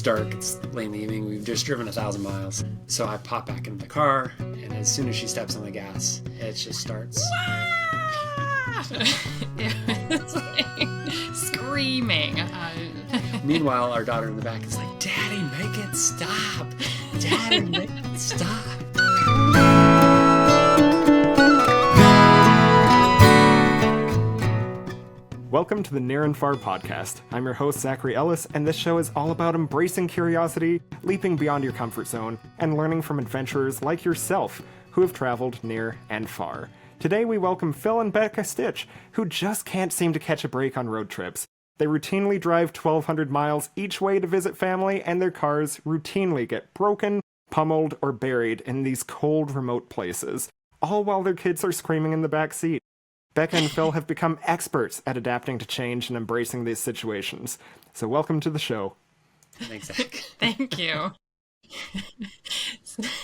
It's dark, it's late in the evening, we've just driven 1,000 miles. So I pop back into the car, and as soon as she steps on the gas, it just starts. Screaming. Meanwhile, our daughter in the back is like, Daddy, make it stop. Daddy, make it stop. Welcome to the Near and Far podcast. I'm your host, Zachary Ellis, and this show is all about embracing curiosity, leaping beyond your comfort zone, and learning from adventurers like yourself who have traveled near and far. Today we welcome Phil and Becca Stich, who just can't seem to catch a break on road trips. They routinely drive 1,200 miles each way to visit family, and their cars routinely get broken, pummeled, or buried in these cold, remote places, all while their kids are screaming in the back seat. Becca and Phil have become experts at adapting to change and embracing these situations. So welcome to the show. Thanks, Zach. Thank you.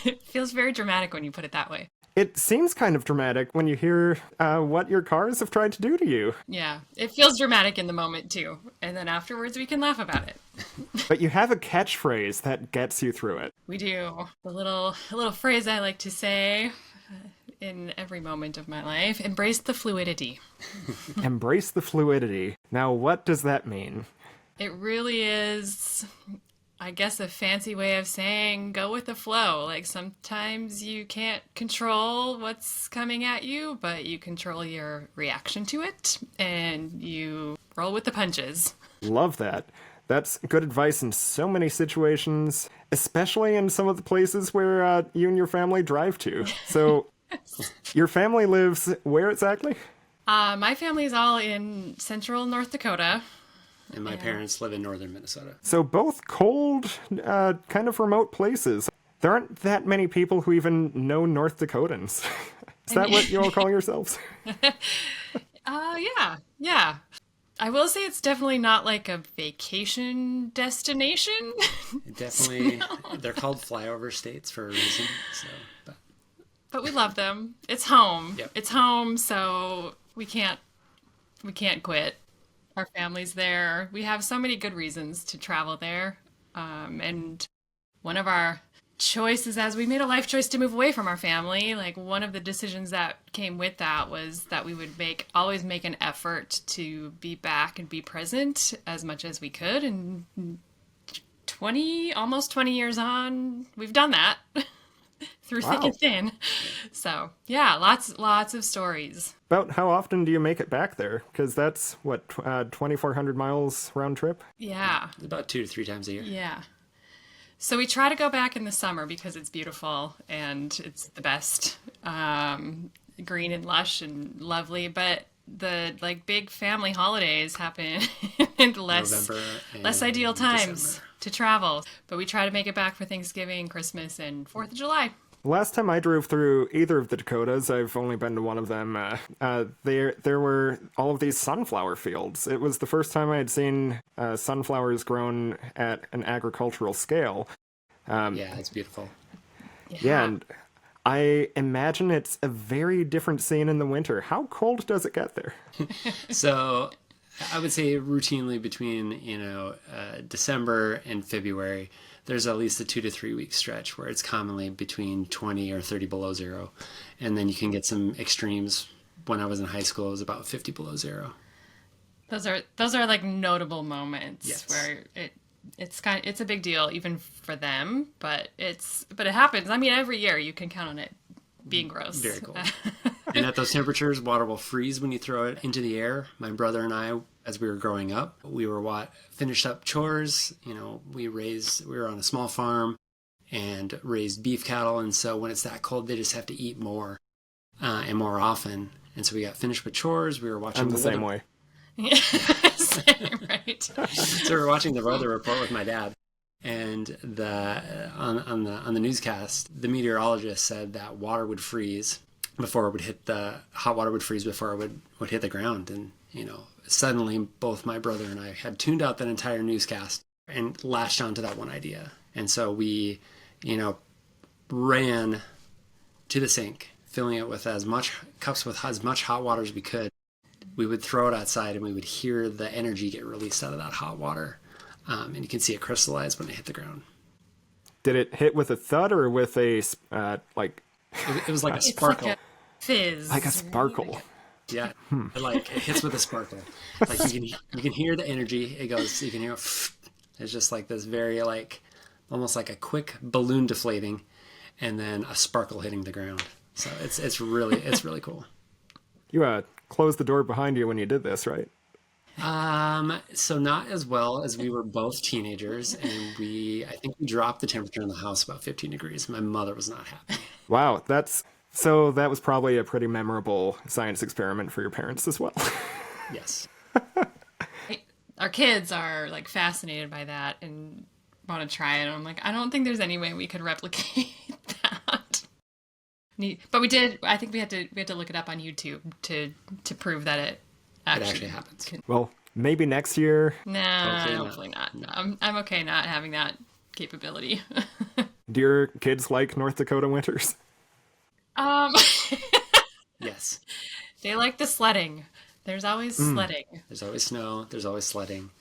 It feels very dramatic when you put it that way. It seems kind of dramatic when you hear what your cars have tried to do to you. Yeah, it feels dramatic in the moment too. And then afterwards we can laugh about it. But you have a catchphrase that gets you through it. We do. A little phrase I like to say in every moment of my life: embrace the fluidity. Embrace the fluidity. Now, what does that mean? It really is, I guess, a fancy way of saying go with the flow. Like, sometimes you can't control what's coming at you, but you control your reaction to it, and you roll with the punches. Love that. That's good advice in so many situations, especially in some of the places where you and your family drive to. So, your family lives where exactly? My family is all in central North Dakota. And my parents live in northern Minnesota. So both cold, kind of remote places. There aren't that many people who even know North Dakotans. Is that what you all call yourselves? Yeah. I will say it's definitely not like a vacation destination. Definitely. They're called flyover states for a reason. But we love them. It's home. Yep. It's home, so we can't quit. Our family's there. We have so many good reasons to travel there. And one of our choices, as we made a life choice to move away from our family, like one of the decisions that came with that was that we would always make an effort to be back and be present as much as we could. And almost 20 years on, we've done that. Through thick and thin. So, yeah, lots of stories. About how often do you make it back there? Because that's, 2,400 miles round trip? Yeah. About 2 to 3 times a year. Yeah. So we try to go back in the summer because it's beautiful and it's the best. Green and lush and lovely. But the big family holidays happen in less ideal times. December. To travel, but we try to make it back for Thanksgiving, Christmas, and 4th of July. Last time I drove through either of the Dakotas, I've only been to one of them, there were all of these sunflower fields. It was the first time I had seen sunflowers grown at an agricultural scale. Yeah, it's beautiful. Yeah, and I imagine it's a very different scene in the winter. How cold does it get there? So I would say routinely between, December and February, there's at least a 2 to 3 week stretch where it's commonly between 20 or 30 below zero. And then you can get some extremes. When I was in high school, it was about 50 below zero. Those are like notable moments. Yes. Where it's a big deal even for them, but it happens. I mean, every year you can count on it being gross. Very cold. And at those temperatures, water will freeze when you throw it into the air. My brother and I, as we were growing up, we were finished up chores. We were on a small farm and raised beef cattle. And so when it's that cold, they just have to eat more and more often. And so we got finished with chores. We were watching I'm the same way. Yeah, same, right. So we were watching the weather report with my dad. And on the newscast, the meteorologist said that water would freeze before it would hit hot water would freeze before it would hit the ground. And, suddenly both my brother and I had tuned out that entire newscast and latched onto that one idea. And so we, ran to the sink, filling it with as much hot water as we could. We would throw it outside and we would hear the energy get released out of that hot water. and you can see it crystallize when it hit the ground. Did it hit with a thud or with a It was like a It's sparkle. like a fizz. like a sparkle? Yeah, it hits with a sparkle. Like you can hear the energy. It goes. You can hear. It's just like this very like almost like a quick balloon deflating, and then a sparkle hitting the ground. So it's really cool. You closed the door behind you when you did this, right? So not as well, as we were both teenagers, and I think we dropped the temperature in the house about 15 degrees. My mother was not happy. Wow, that was probably a pretty memorable science experiment for your parents as well. Yes. Our kids are like fascinated by that and want to try it. And I'm like, I don't think there's any way we could replicate that. But we did. I think we had to look it up on YouTube to prove that it actually happens. Well, maybe next year. Nah, hopefully not. No. I'm okay not having that capability. Do your kids like North Dakota winters? Yes. They like the sledding. There's always sledding. There's always snow. There's always sledding.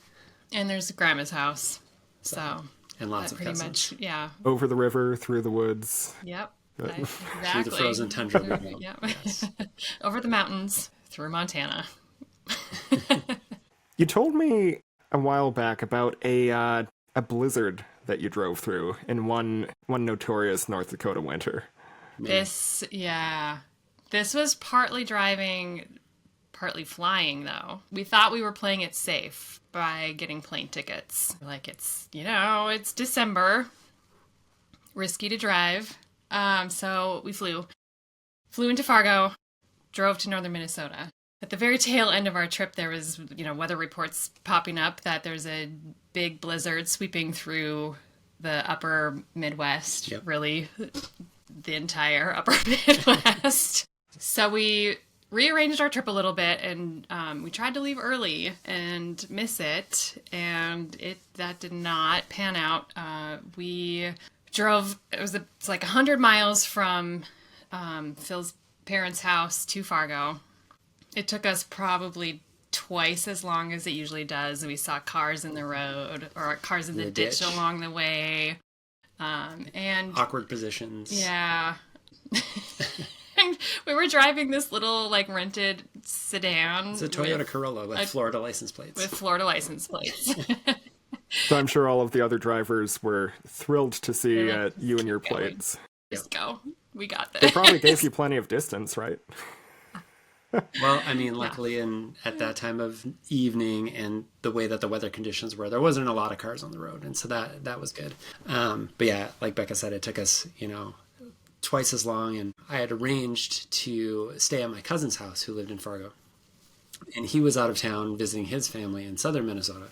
And there's grandma's house. So And lots of pretty cousins. much, yeah. Over the river, through the woods. Yep. Through Exactly. the frozen tundra. Yep. Yes. Over the mountains, through Montana. You told me a while back about a blizzard that you drove through in one notorious North Dakota winter. This was partly driving, partly flying, though. We thought we were playing it safe by getting plane tickets. Like, it's December. Risky to drive. So we flew into Fargo, drove to northern Minnesota. At the very tail end of our trip, there was, weather reports popping up that there's a big blizzard sweeping through the upper Midwest, really the entire upper Midwest. So we rearranged our trip a little bit, and we tried to leave early and miss it, and that did not pan out. We drove, it's like 100 miles from Phil's parents' house to Fargo. It took us probably twice as long as it usually does. We saw cars in the road or cars in the ditch along the way. And awkward positions. Yeah. And we were driving this little rented sedan. It's a Toyota Corolla with Florida license plates. So I'm sure all of the other drivers were thrilled to see you and your plates. Just go. We got this. They probably gave you plenty of distance, right? Well, I mean, luckily, at that time of evening and the way that the weather conditions were, there wasn't a lot of cars on the road, and so that was good. But yeah, like Becca said, it took us, twice as long, and I had arranged to stay at my cousin's house who lived in Fargo, and he was out of town visiting his family in southern Minnesota,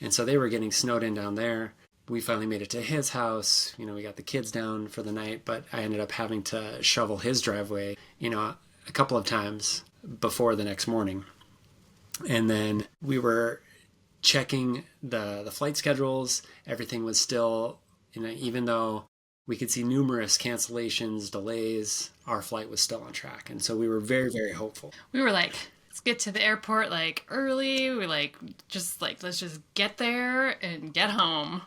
and so they were getting snowed in down there. We finally made it to his house. We got the kids down for the night, but I ended up having to shovel his driveway, a couple of times before the next morning. And then we were checking the flight schedules. Everything was still, even though we could see numerous cancellations, delays, our flight was still on track. And so we were very, very hopeful. We were like, let's get to the airport early. We let's just get there and get home.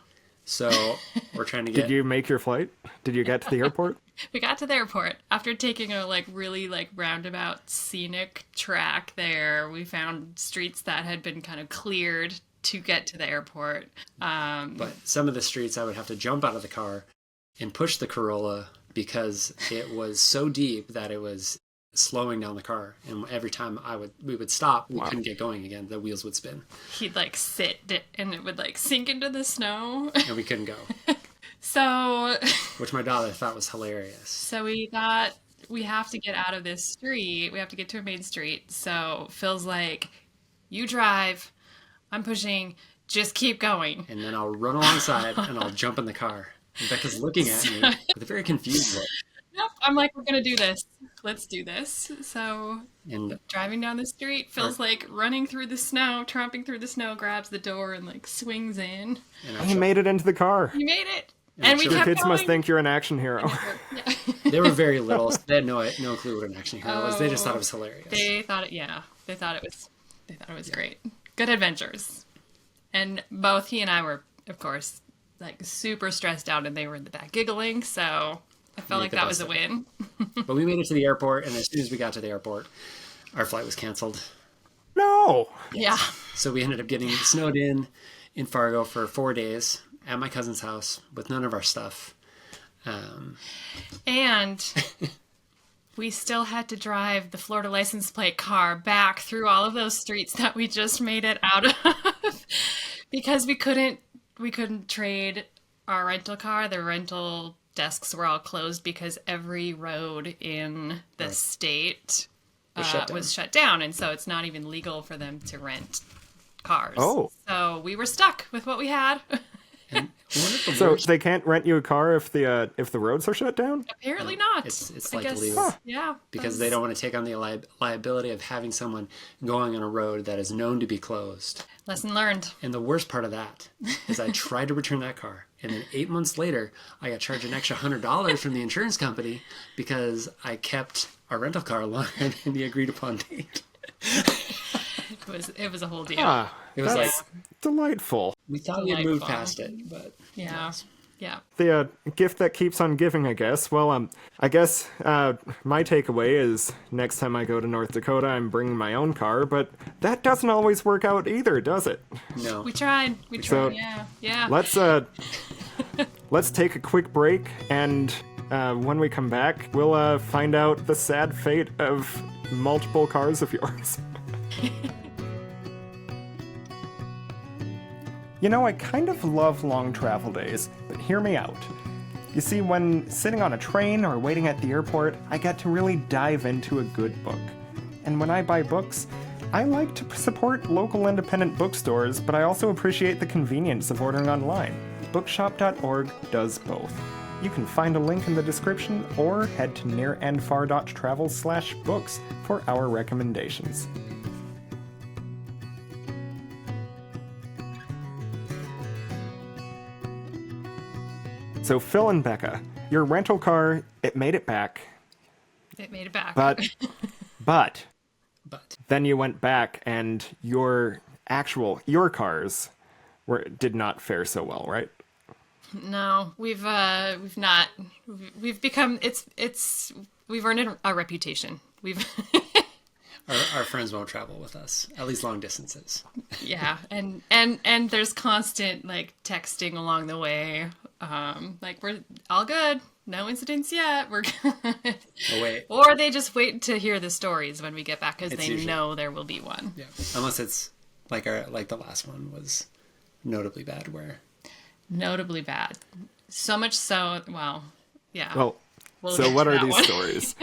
So we're trying to get... Did you make your flight? Did you get to the airport? We got to the airport. After taking a really roundabout scenic track there, we found streets that had been kind of cleared to get to the airport. But some of the streets I would have to jump out of the car and push the Corolla because it was so deep that it was slowing down the car, and every time we would stop, we couldn't get going again. The wheels would spin. He'd sit and it would sink into the snow, and we couldn't go. So, which my daughter thought was hilarious. So we thought, we have to get out of this street. We have to get to a main street. So Phil's like, you drive, I'm pushing, just keep going. And then I'll run alongside and I'll jump in the car. And Becca's looking at me with a very confused look. Yep, I'm like, we're going to do this. Let's do this. So, driving down the street, Phil's running through the snow, tromping through the snow, grabs the door and swings in. And he made it into the car. He made it. And we kept Your kids going. must think you're an action hero. Yeah. They were very little, so they had no clue what an action hero was. They just thought it was hilarious. They thought it was great. Good adventures. And both he and I were, of course, like super stressed out, and they were in the back giggling. So I felt like that was a win. But we made it to the airport, and as soon as we got to the airport, our flight was canceled. No. Yeah. So we ended up getting snowed in Fargo for 4 days at my cousin's house with none of our stuff. And we still had to drive the Florida license plate car back through all of those streets that we just made it out of because we couldn't trade our rental car. The rental desks were all closed because every road in the state was shut down, and so it's not even legal for them to rent cars. Oh. So we were stuck with what we had. And So they can't rent you a car if the roads are shut down? Apparently not. It's I like guess, illegal. yeah. Because they don't want to take on the liability of having someone going on a road that is known to be closed. Lesson learned. And the worst part of that is I tried to return that car. And then 8 months later, I got charged an extra $100 from the insurance company because I kept our rental car longer than the agreed upon date. It was a whole deal. It was That's delightful. we thought we had moved past it, but Yeah. Yeah. The gift that keeps on giving, I guess. Well, I guess my takeaway is next time I go to North Dakota, I'm bringing my own car, but that doesn't always work out either, does it? no. We tried. So, Yeah. Yeah. Let's take a quick break, and when we come back, we'll find out the sad fate of multiple cars of yours. You know, I kind of love long travel days, but hear me out. You see, when sitting on a train or waiting at the airport, I get to really dive into a good book. And when I buy books, I like to support local independent bookstores, but I also appreciate the convenience of ordering online. Bookshop.org does both. You can find a link in the description or head to nearandfar.travel/books for our recommendations. So Phil and Becca, your rental car, it made it back, It made it back. but But then you went back and your cars did not fare so well, right? No, we've become we've earned a reputation. We've our friends won't travel with us, at least long distances. yeah, and there's constant like texting along the way. Like we're all good, no incidents yet. We're good. Oh, wait. Or they just wait to hear the stories when we get back because they usually- know there will be one. Yeah. Unless it's like the last one was notably bad Notably bad. So much so, well, yeah. Well, We'll so get what to are that these one. stories?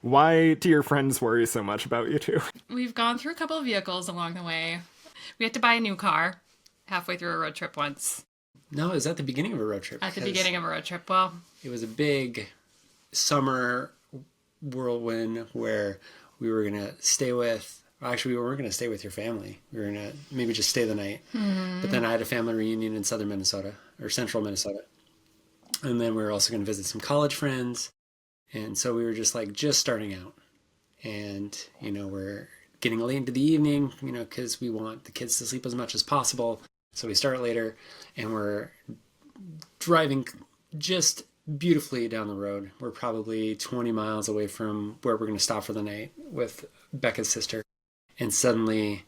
Why do your friends worry so much about you two? We've gone through a couple of vehicles along the way. We had to buy a new car halfway through a road trip once. No, it was at the beginning of a road trip. At the because beginning of a road trip. Well, it was a big summer whirlwind where we were going to stay with... Actually, we weren't going to stay with your family. We were going to maybe just stay the night. Mm-hmm. But then I had a family reunion in southern Minnesota, or central Minnesota. And then we were also going to visit some college friends. And so we were just starting out. And, we're getting late into the evening, because we want the kids to sleep as much as possible. So we start later, and we're driving just beautifully down the road. We're probably 20 miles away from where we're going to stop for the night with Becca's sister. And suddenly...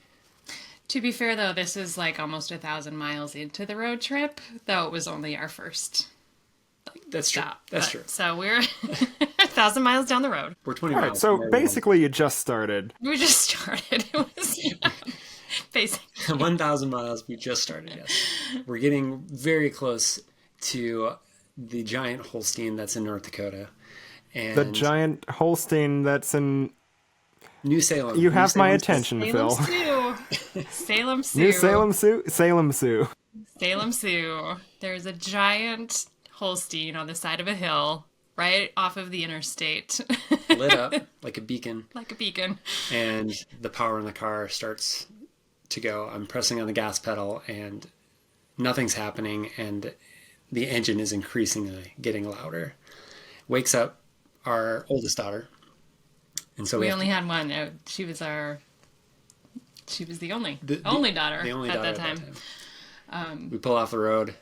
To be fair, though, this is like almost 1,000 miles into the road trip, though it was only our first That's true. stop. That's But- true. So we're 1,000 miles down the road. We're 20 All right, miles. so from where we basically you just started. We just started. It was basically. 1,000 miles, we just started, yes. We're getting very close to the giant Holstein that's in North Dakota. And The giant Holstein that's in... New Salem. You New have my Salem, attention, Salem Phil. Sioux. Salem Sioux. New Salem Sioux? Salem Sioux. Salem Sioux. There's a giant Holstein on the side of a hill right off of the interstate. Lit up like a beacon. Like a beacon. And the power in the car starts to go. I'm pressing on the gas pedal and nothing's happening, and the engine is increasingly getting louder. Wakes up our oldest daughter. And so We have only had one. She was our She was the only The daughter the only at daughter that at time. We pull off the road,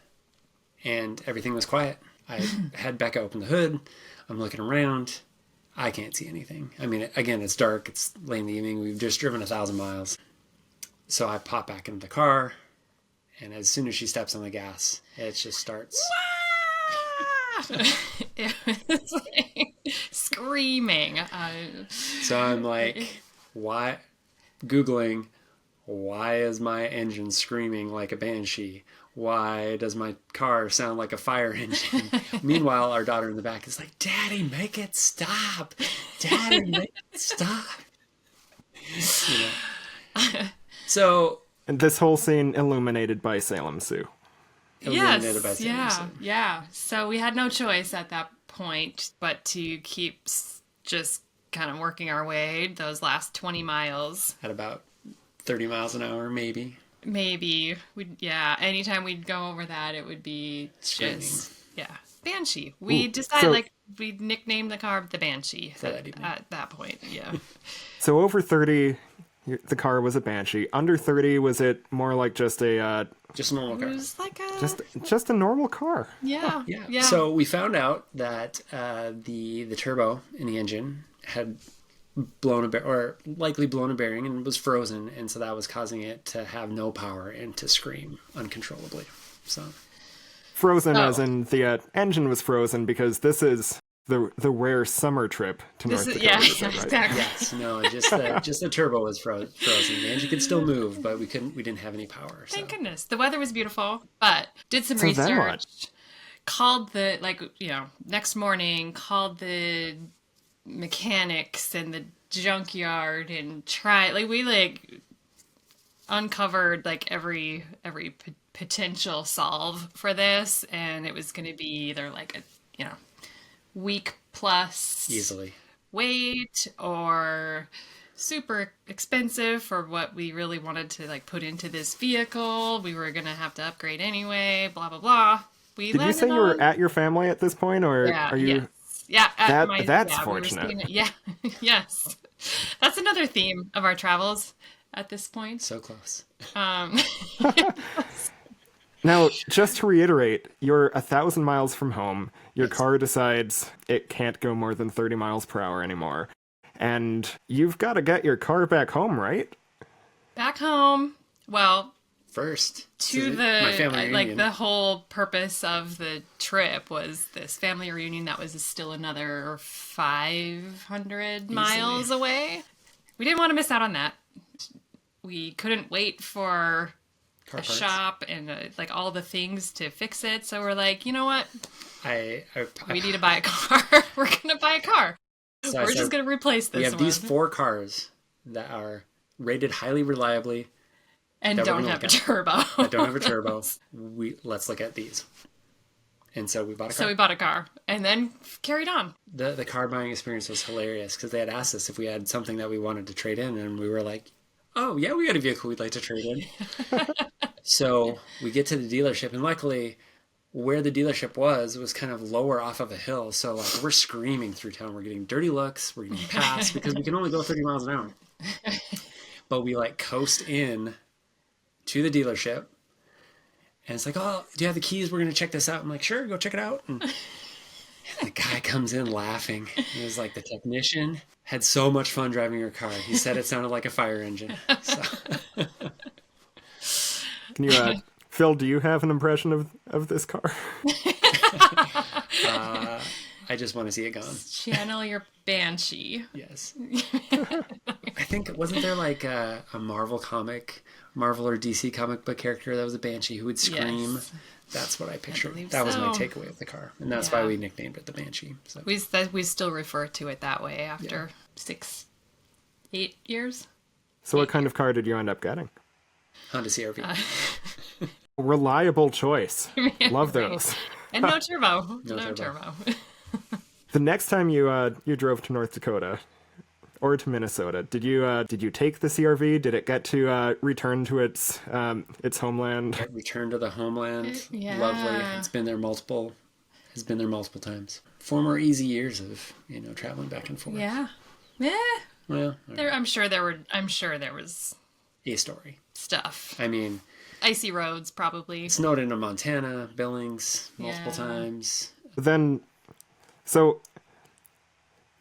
and everything was quiet. I had Becca open the hood. I'm looking around. I can't see anything. I mean, again, it's dark. It's late in the evening. We've just driven 1,000 miles. So I pop back into the car, and as soon as she steps on the gas, it just starts. It was like screaming. So I'm like, why? Googling, why is my engine screaming like a Banshee? Why does my car sound like a fire engine? Meanwhile, our daughter in the back is like, Daddy, make it stop. Daddy, make it stop. You know? So. And this whole scene illuminated by Salem Sue. Illuminated by Salem yeah, Sue. yeah. So we had no choice at that point but to keep just kind of working our way those last 20 miles. At about 30 miles an hour, maybe. Anytime we'd go over that, it would be Screaming. just, Banshee. We decided, we nicknamed the car the Banshee at that point, yeah. So over 30, the car was a Banshee. Under 30, was it more like just a... just a normal car. It was like a... Just a normal car. Yeah. So we found out that the turbo in the engine had likely blown a bearing and was frozen, and so that was causing it to have no power and to scream uncontrollably. So frozen as in the engine was frozen, because this is the rare summer trip to North Dakota. Yeah, is that right? exactly. yes, no, just the turbo was frozen. The engine could still move, but we didn't have any power. So. Thank goodness. The weather was beautiful, but did some So then what? research. Called the next morning. Called the mechanics and the junkyard and uncovered every potential solve for this, and it was going to be either a week plus Easily wait or super expensive for what we really wanted to put into this vehicle. We were going to have to upgrade anyway, blah blah blah. Did you say you were at your family at this point, or are you? Yes. Yeah, that's fortunate. Yes. That's another theme of our travels at this point. so close. Now, just to reiterate, you're 1,000 miles from home. Your car decides it can't go more than 30 miles per hour anymore. And you've got to get your car back home, right? Back home. Well, First, my family reunion. the whole purpose of the trip was this family reunion that was still another 500 miles away. We didn't want to miss out on that. We couldn't wait for Car a parts. shop and all the things to fix it. So we're like, you know what? We need to buy a car. We're gonna buy a car. So We're just gonna replace this We have one. these 4 cars that are rated highly reliably. and that we're don't gonna have a look at. turbo. That don't have a turbo. Let's look at these. And so we bought a car. So we bought a car and then carried on. The car buying experience was hilarious because they had asked us if we had something that we wanted to trade in, and we were like, oh yeah, we got a vehicle we'd like to trade in. So we get to the dealership, and luckily where the dealership was kind of lower off of a hill, so we're screaming through town. We're getting dirty looks, we're getting passed because we can only go 30 miles an hour. But we coast in to the dealership, and it's like, oh, do you have the keys? We're going to check this out. I'm like, sure, go check it out. And the guy comes in laughing. He was like, the technician had so much fun driving your car. He said it sounded like a fire engine. So. Can you, Phil, do you have an impression of this car? I just want to see it gone. Channel your Banshee. Yes. I think, wasn't there a Marvel or DC comic book character that was a Banshee who would scream? Yes. That's what I pictured. believe That was my so. takeaway of the car. And that's why we nicknamed it the Banshee. So. We still refer to it that way after 8 years. So what kind of car did you end up getting? Honda CR-V. Reliable choice. Love those. And no turbo. No turbo. The next time you drove to North Dakota or to Minnesota, did you take the CR-V? Did it get to return to its homeland? Return to the homeland. Yeah. Lovely. It's been there multiple times. 4 more easy years of traveling back and forth. Yeah. Yeah. Well, I'm sure there was a story. stuff. I mean, Icy roads, probably. snowed into Montana, Billings, multiple Yeah. times. Then, so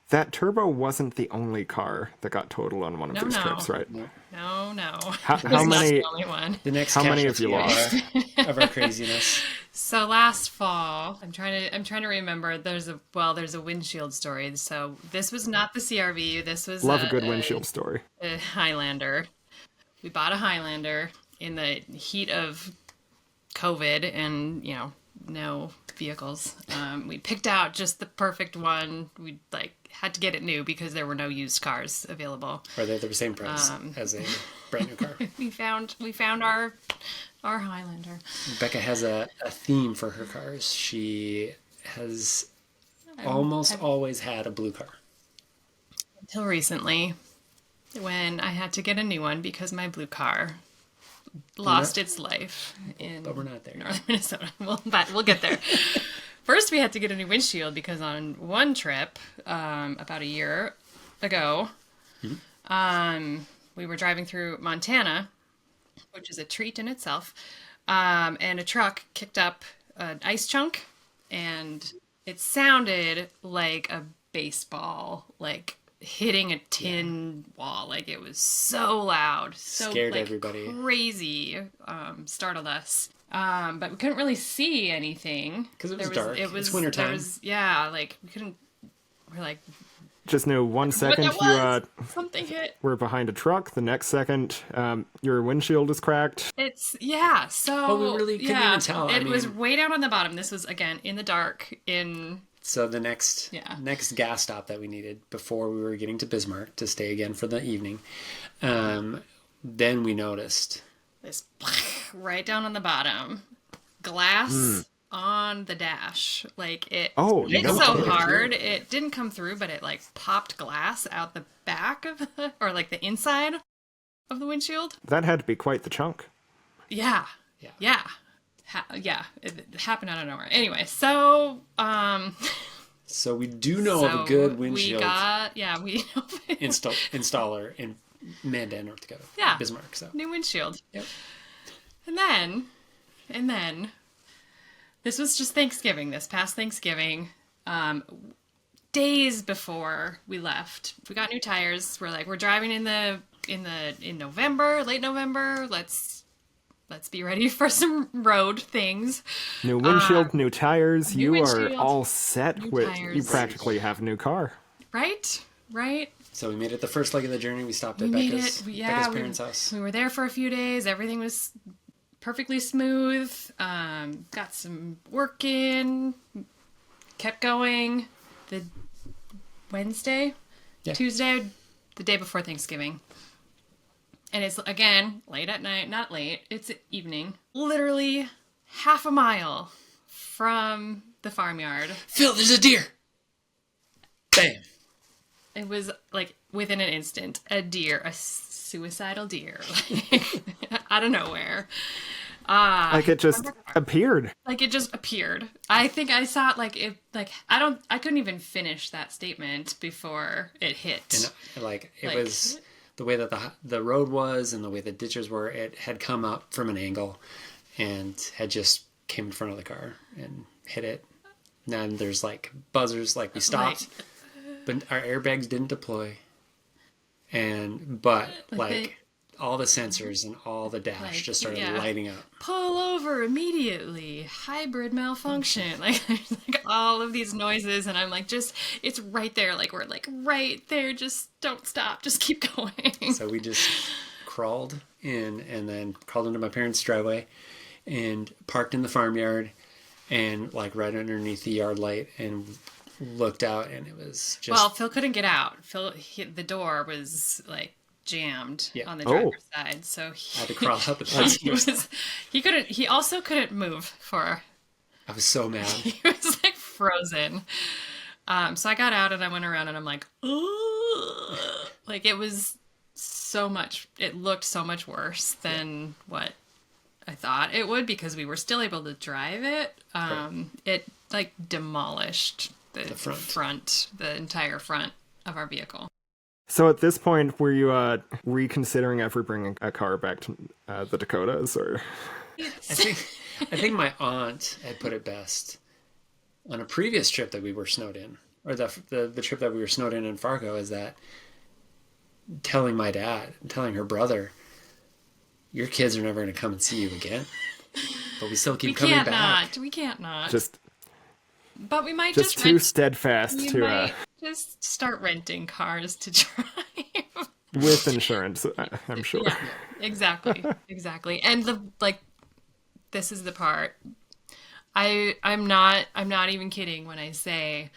that turbo wasn't the only car that got totaled on one of these No. trips, right? No. No. How It was not many- the only one. The next How many have you casualty lost? of our craziness. So last fall, I'm trying to remember. There's a windshield story. So this was not the CRV. This was Love a good windshield story. a Highlander. We bought a Highlander in the heat of COVID and, no vehicles. We picked out just the perfect one. We had to get it new because there were no used cars available. Or they're the same price as a brand new car. We found our Highlander. Becca has a theme for her cars. She has almost always had a blue car. Until recently, when I had to get a new one because my blue car lost its life in But we're not there. northern Minnesota. But we'll get there. First, we had to get a new windshield because on one trip, about a year ago, we were driving through Montana, which is a treat in itself, and a truck kicked up an ice chunk, and it sounded like a baseball, hitting a tin wall. It was so loud, so Scared everybody. crazy, startled us. But we couldn't really see anything Because it was dark. It's wintertime. We couldn't. We're like, Just know one what second that you was? Something hit. were behind a truck. The next second, your windshield is cracked. So But we really couldn't even tell. It was way down on the bottom. This was again in the dark. So the next Yeah. next gas stop that we needed before we were getting to Bismarck to stay again for the evening, then we noticed. This right down on the bottom, glass on the dash. It Oh, hit no so kidding. hard it didn't come through, but it popped glass out the back of or the inside of the windshield. That had to be quite the chunk. Yeah. It happened out of nowhere. Anyway, so So we do know of a good windshield we installer in Mandan, North Dakota. Yeah. Bismarck. So new windshield. Yep. And then this was just Thanksgiving, this past Thanksgiving. Days before we left, we got new tires. We're driving in November, late November. Let's be ready for some road things. New windshield, new tires. new You are windshield, all set new with. tires. You practically have a new car. Right? So we made it the first leg of the journey. We stopped at We made Becca's it. Becca's parents' house. We were there for a few days. Everything was perfectly smooth. Got some work in. Kept going. The Tuesday, the day before Thanksgiving. And it's, again, late at night. Not late. It's evening. Literally half a mile from the farmyard. Phil, there's a deer. Bam. It was within an instant, a suicidal deer, out of nowhere. It just appeared. It just appeared. I think I saw it I couldn't even finish that statement before it hit. And it was the way that the road was and the way the ditches were. It had come up from an angle and had just came in front of the car and hit it. And then there's buzzers, we stopped. But our airbags didn't deploy, but all the sensors and all the dash just started lighting up. Pull over immediately. Hybrid malfunction. There's all of these noises, and I'm it's right there. We're right there. Just don't stop. Just keep going. So we just crawled in and then crawled into my parents' driveway and parked in the farmyard and right underneath the yard light and looked out, and it was just... Well, Phil couldn't get out. The door was jammed on the driver's side, so I had to crawl out the passenger side. He also couldn't move for... I was so mad. He was frozen. So I got out and I went around and I'm ooh. It was so much... It looked so much worse than what I thought it would, because we were still able to drive it. It demolished the entire front of our vehicle. So at this point, were you reconsidering ever bringing a car back to the Dakotas, or? I think my aunt had put it best on a previous trip that we were snowed in, or the trip that we were snowed in Fargo, is that telling her brother, your kids are never going to come and see you again, but we still keep coming back. We can't not. But we might just too steadfast we to might just start renting cars to drive with insurance. I'm sure. Yeah, exactly. And this is the part. I'm not even kidding when I say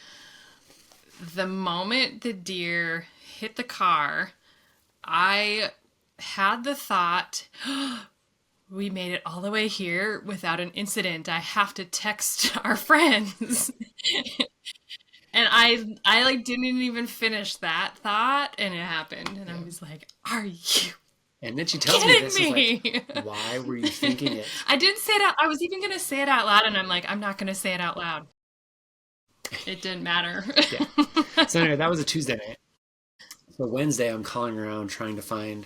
the moment the deer hit the car, I had the thought, we made it all the way here without an incident. I have to text our friends. And I didn't even finish that thought, and it happened. And I was like, are you And then she tells me this is like, why were you thinking it? I didn't say it out. I was even going to say it out loud, and I'm like, I'm not going to say it out loud. It didn't matter. Yeah. So anyway, that was a Tuesday night. So Wednesday, I'm calling around trying to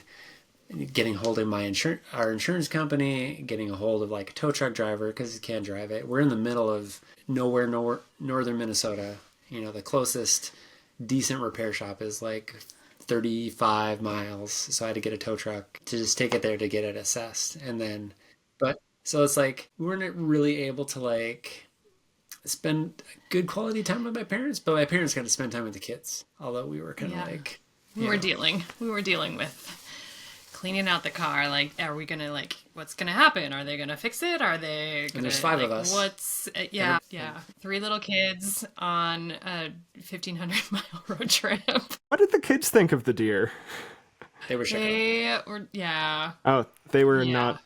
getting hold of our insurance company, getting a hold of like a tow truck driver because he can't drive it. We're in the middle of nowhere, northern Minnesota. The closest decent repair shop is like 35 miles. So I had to get a tow truck to just take it there to get it assessed. So it's like, we weren't really able to spend good quality time with my parents, but my parents got to spend time with the kids. Although we were kind of we were dealing with cleaning out the car. Are we gonna what's gonna happen? Are they gonna fix it? Are they gonna, and there's 5 of us. 3 little kids on a 1,500-mile road trip. What did the kids think of the deer? They were shaking. Oh, they were not.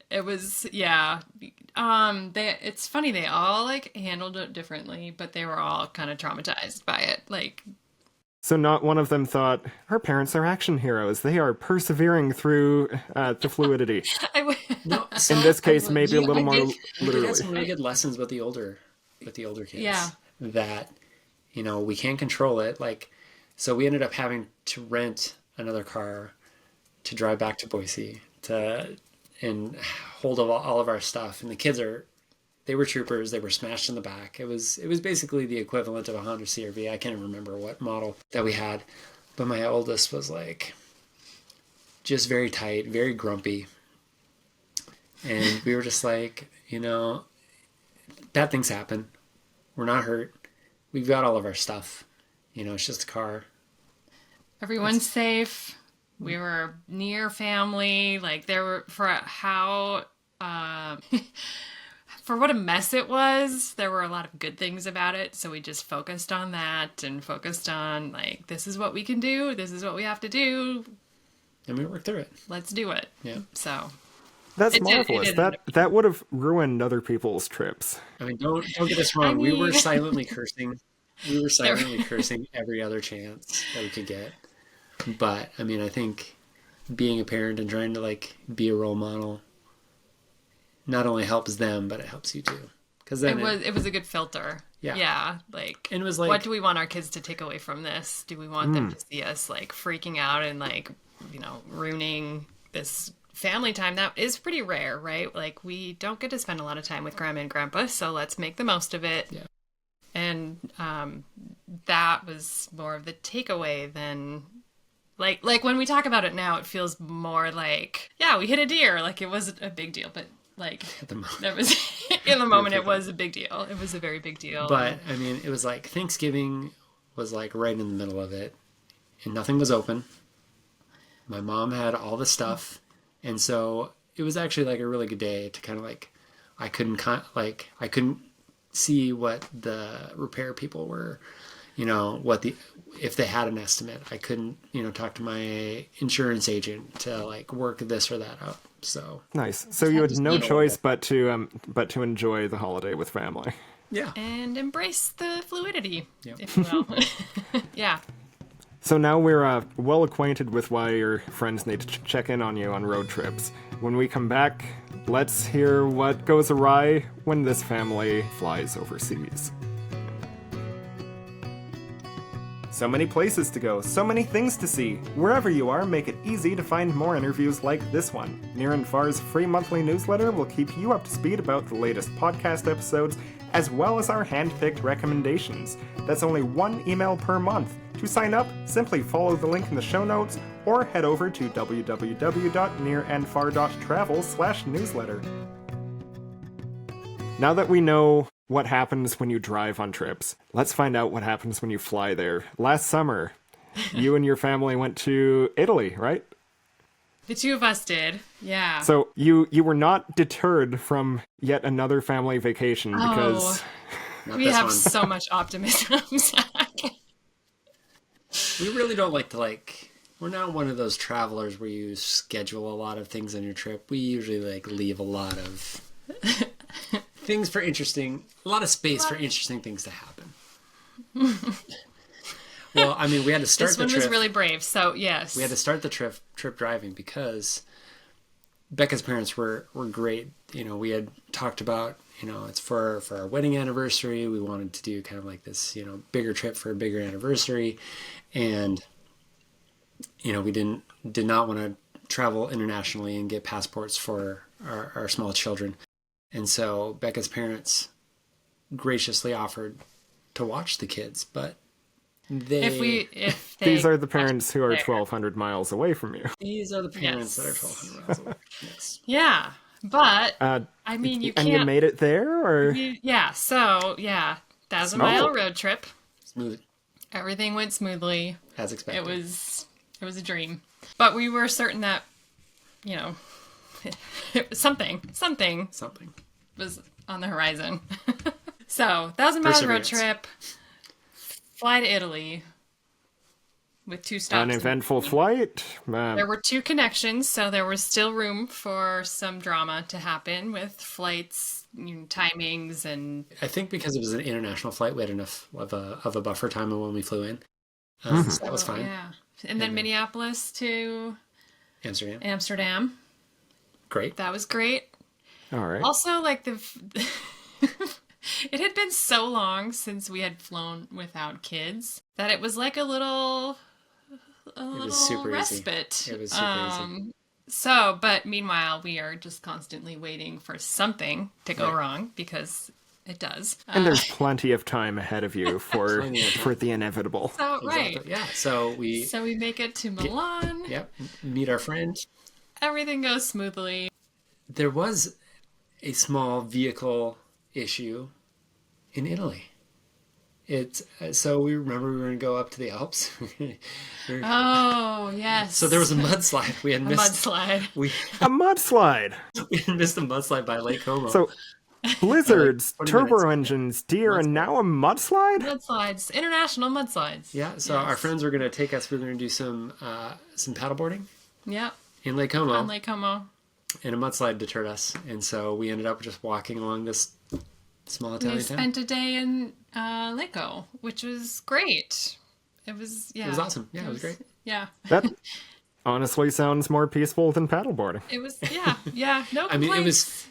It was it's funny, they all handled it differently, but they were all kind of traumatized by it. So not one of them thought, our parents are action heroes. They are persevering through the fluidity. No, in this case, maybe a little more literally. We had some really good lessons with the older kids. Yeah. That, we can't control it. So we ended up having to rent another car to drive back to Boise and hold of all of our stuff. And the kids they were troopers. They were smashed in the back. It was basically the equivalent of a Honda CR-V. I can't remember what model that we had, but my oldest was just very tight, very grumpy. And we were just bad things happen. We're not hurt. We've got all of our stuff. It's just a car. Everyone's safe. We were near family. There were, for what a mess it was, there were a lot of good things about it. So we just focused on that and focused on this is what we can do. This is what we have to do. And we worked through it. Let's do it. Yeah. So that's marvelous. That would have ruined other people's trips. I mean, don't get us wrong. We were silently cursing. We were silently cursing every other chance that we could get. But I mean, I think being a parent and trying to be a role model not only helps them, but it helps you too. Because then it was a good filter. Yeah. And it was what do we want our kids to take away from this? Do we want them to see us freaking out and ruining this family time that is pretty rare, right? We don't get to spend a lot of time with grandma and grandpa, so let's make the most of it. Yeah. And that was more of the takeaway than when we talk about it now, it feels more we hit a deer, it wasn't a big deal, but that was in the moment it was a big deal. It was a very big deal. But I mean, it was Thanksgiving was right in the middle of it, and nothing was open. My mom had all the stuff, and so it was actually a really good day to kind of I couldn't see what the repair people were, if they had an estimate. I couldn't, talk to my insurance agent to work this or that out. So nice. So you had no choice but to enjoy the holiday with family. Yeah. And embrace the fluidity, if you will. Yeah. So now we're well acquainted with why your friends need to check in on you on road trips. When we come back, let's hear what goes awry when this family flies overseas. So many places to go, so many things to see. Wherever you are, make it easy to find more interviews like this one. Near and Far's free monthly newsletter will keep you up to speed about the latest podcast episodes, as well as our hand-picked recommendations. That's only 1 email per month. To sign up, simply follow the link in the show notes, or head over to www.nearandfar.travel/newsletter. Now that we know what happens when you drive on trips, let's find out what happens when you fly there. Last summer, you and your family went to Italy, right? The two of us did, yeah. So you were not deterred from yet another family vacation because... we have so much optimism, Zach. We really don't like to, we're not one of those travelers where you schedule a lot of things on your trip. We usually, leave a lot of things for a lot of space for interesting things to happen. Well, I mean, we had to start the trip. This one was really brave, so yes. We had to start the trip driving because Becca's parents were great. We had talked about, it's for our wedding anniversary. We wanted to do kind of like this, bigger trip for a bigger anniversary. And, we did not want to travel internationally and get passports for our small children. And so Becca's parents graciously offered to watch the kids, but these are the parents who are 1,200 miles away from you. These are the parents that are 1,200 miles away. Yes. Yeah, but I mean, you can't. And you made it there, or 1,000-mile road trip. Smooth. Everything went smoothly. As expected. It was a dream, but we were certain that, something was on the horizon. So 1,000-mile road trip. Fly to Italy with 2 stops. An eventful flight. There were 2 connections, so there was still room for some drama to happen with flights, timings, and... I think because it was an international flight, we had enough of a buffer time when we flew in. So that was fine. Yeah. And then Minneapolis to... Amsterdam. Great. That was great. All right. Also, it had been so long since we had flown without kids that it was like a little respite. It was super easy. So, but meanwhile, we are just constantly waiting for something to go wrong because it does. And there's plenty of time ahead of you for the inevitable. So, right. Exactly. Yeah. So we make it to Milan. Meet our friend. Everything goes smoothly. There was a small vehicle issue in Italy. So we remember we were going to go up to the Alps. Oh, yes. So there was a mudslide. We had missed a mudslide. We had missed a mudslide by Lake Como. So blizzards, turbo engines, deer, and now a mudslide? Mudslides, international mudslides. Yeah. So our friends were going to take us. We were going to do some paddleboarding. Yeah. In Lake Como. On Lake Como. And a mudslide deterred us, and so we ended up just walking along this small Italian town. We spent a day in Lecco, which was great. It was awesome. Yeah, it was great. Yeah. That honestly sounds more peaceful than paddleboarding. It was, no complaints. I mean,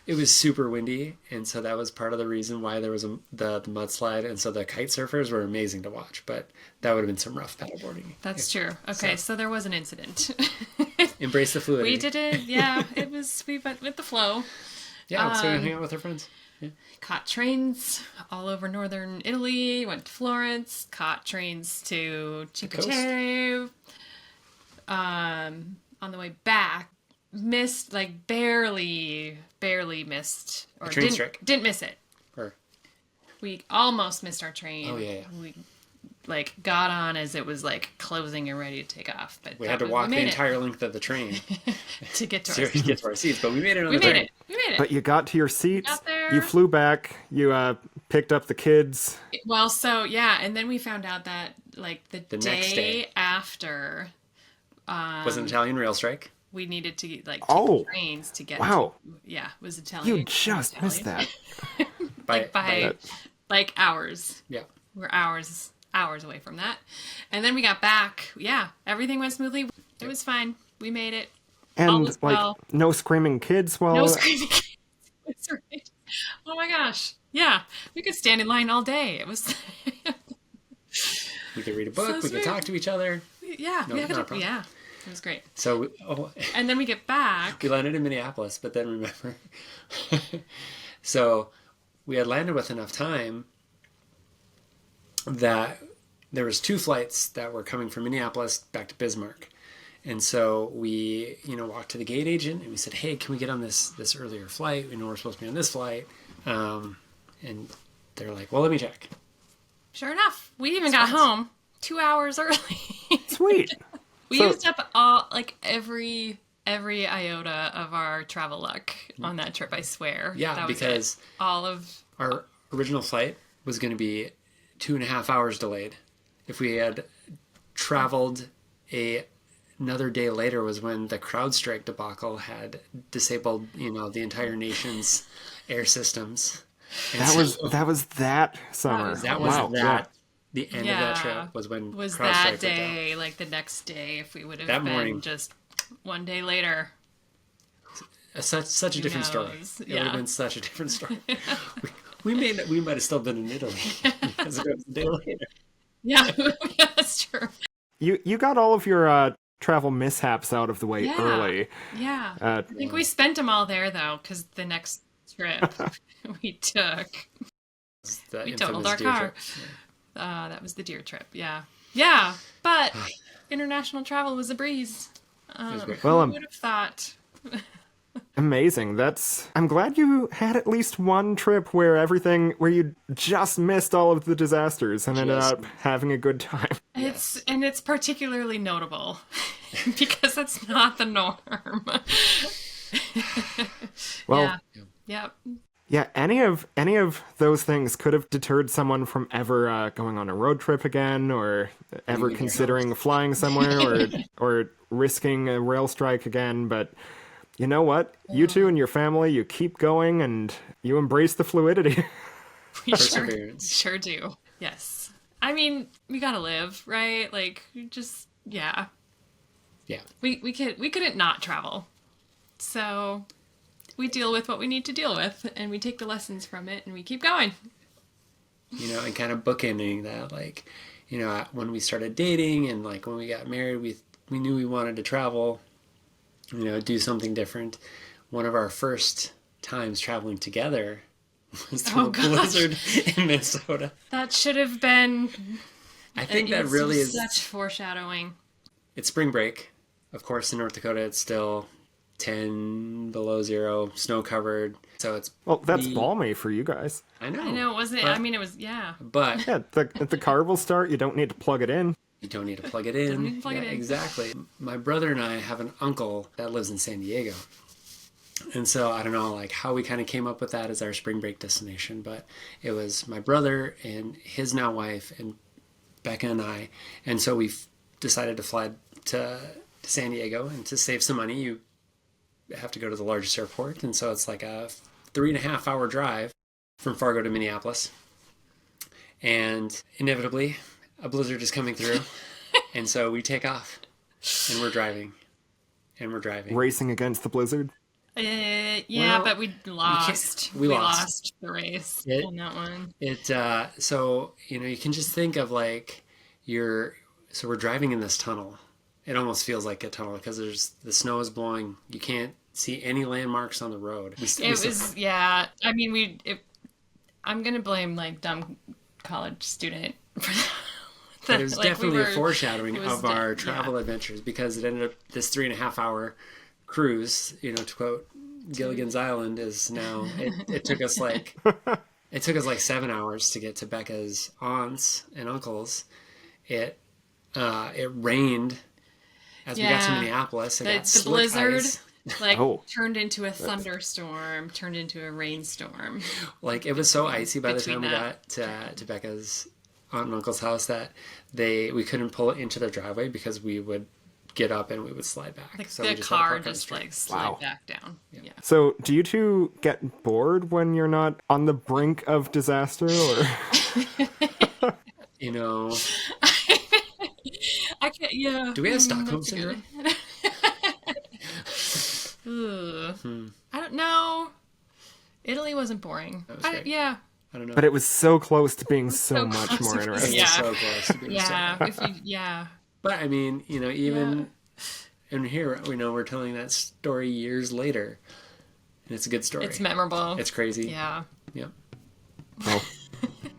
it was super windy, and so that was part of the reason why there was the mudslide, and so the kite surfers were amazing to watch, but that would have been some rough paddleboarding. That's true. Okay, so there was an incident. Embrace the fluidity. We did it, we went with the flow. Yeah, so we hang out with our friends. Yeah. Caught trains all over northern Italy, went to Florence, caught trains to Cinque Terre. On the way back, missed, barely missed. Or didn't miss it. We almost missed our train. Oh, yeah. We got on as it was closing and ready to take off. But we had to walk the entire length of the train to get to our seats. But we made it on the train. We made it. But you got to your seats. You flew back. You picked up the kids. Well, so and then we found out that the day next day after was an Italian rail strike. We needed to take trains to get. Wow. It was Italian. You just missed that. by hours. Yeah. We're hours away from that. And then we got back. Yeah, everything went smoothly. It was fine. We made it. And no screaming kids while... No screaming kids. That's right. Oh my gosh. Yeah, we could stand in line all day. It was... We could read a book. So we could sweet. talk to each other. Yeah, No, we not a problem. yeah, it was great. So And then we get back. we landed in Minneapolis, but then remember, so we had landed with enough time that there was 2 flights that were coming from Minneapolis back to Bismarck. And so we, walked to the gate agent and we said, hey, can we get on this earlier flight? We know we're supposed to be on this flight. And they're like, well, let me check. Sure enough, we even got home 2 hours early. Sweet. We So- used up every iota of our travel luck on that trip, I swear. Yeah, That was because it. All of our original flight was going to be 2.5 hours delayed. If we had traveled another day later was when the CrowdStrike debacle had disabled, the entire nation's air systems. And That was that summer. that was Wow. that. The end of Yeah. that trip was when was CrowdStrike that went down. day, like the next day, if we would have That been morning. just one day later. Such a different story. knows? It would Yeah. have been such a different story. we might have still been in Italy because it was a day later. Yeah, yeah, that's true. You got all of your travel mishaps out of the way Yeah. early. Yeah. Uh, I think we spent them all there, though, because the next trip we took, The we infamous totaled our deer car. trip. That was the deer trip. Yeah. Yeah, but international travel was a breeze. was great. Well, Who would have thought? Amazing. I'm glad you had at least one trip where you just missed all of the disasters and ended Just- up having a good time. It's particularly notable because that's not the norm. Well, yeah. yeah, any of those things could have deterred someone from ever going on a road trip again, or ever Leaving your considering flying somewhere, or risking a rail strike again. But you know what? You two and your family, you keep going and you embrace the fluidity. We sure, Perseverance. sure do. Yes. I mean, we gotta live, right? Like, just, yeah. Yeah. We couldn't not travel. So we deal with what we need to deal with, and we take the lessons from it, and we keep going. And kind of bookending that, like, when we started dating and like when we got married, we knew we wanted to travel, do something different. One of our first times traveling together was through a gosh. blizzard in Minnesota. That should have been I think that really is. such foreshadowing. It's spring break. Of course, in North Dakota, it's still 10 below zero, snow covered. So it's. Well, that's balmy for you guys. I know. I know, it wasn't. But- I mean, it was. Yeah. But Yeah, the car will start. You don't need to plug it in. you don't need to plug it in. need to plug it in. Exactly. My brother and I have an uncle that lives in San Diego. And so I don't know like how we kind of came up with that as our spring break destination, but it was my brother and his now wife and Becca and I. And so we decided to fly to San Diego, and to save some money, you have to go to the largest airport. And so it's like a 3.5 hour drive from Fargo to Minneapolis. And inevitably, a blizzard is coming through. And so we take off and we're driving. Racing against the blizzard. Yeah, Well, but we lost. we lost. lost the race It- on that one. So you can just think of like so we're driving in this tunnel. It almost feels like a tunnel because the snow is blowing. You can't see any landmarks on the road. Yeah. I mean, I'm gonna blame like dumb college student for that. But it was Like, we definitely were- a foreshadowing it was of our yeah. travel adventures, because it ended up this 3.5 hour cruise, to quote Gilligan's Island, is now it took us like 7 hours to get to Becca's aunts and uncles. It rained as we got to Yeah. Minneapolis. It got The slick blizzard ice. Oh. turned into a thunderstorm, turned into a rainstorm. Like it was so icy by the time Between we that. got to Becca's aunt and uncle's house that we couldn't pull it into their driveway because we would get up and we would slide back. Like So we the just had to car park on the just street. like slid Wow. back down. Yeah. So, do you two get bored when you're not on the brink of disaster, or I can't. Yeah. Do we have Stockholm that's a good- syndrome? Ugh. I don't know. Italy wasn't boring. That was great. Yeah. I don't know. But it was so close to being so so much close more to interesting. being- It's Yeah. so close to being Yeah, so. if you, yeah. But I mean, even and here we're telling that story years later, and it's a good story. It's memorable. It's crazy. Yeah. Yep. Well,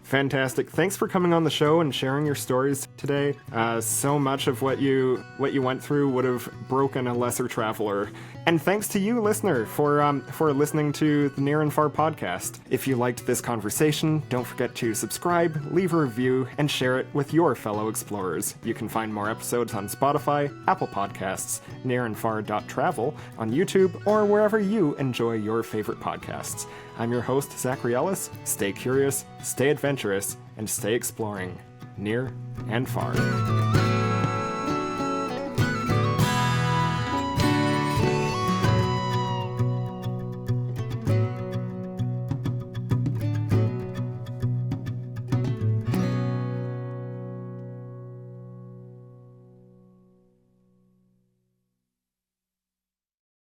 fantastic. Thanks for coming on the show and sharing your stories today. So much of what you went through would have broken a lesser traveler. And thanks to you, listener, for listening to the Near and Far podcast. If you liked this conversation, don't forget to subscribe, leave a review, and share it with your fellow explorers. You can find more episodes on Spotify, Apple Podcasts, nearandfar.travel, on YouTube, or wherever you enjoy your favorite podcasts. I'm your host, Zachary Ellis. Stay curious, stay adventurous, and stay exploring, near and far.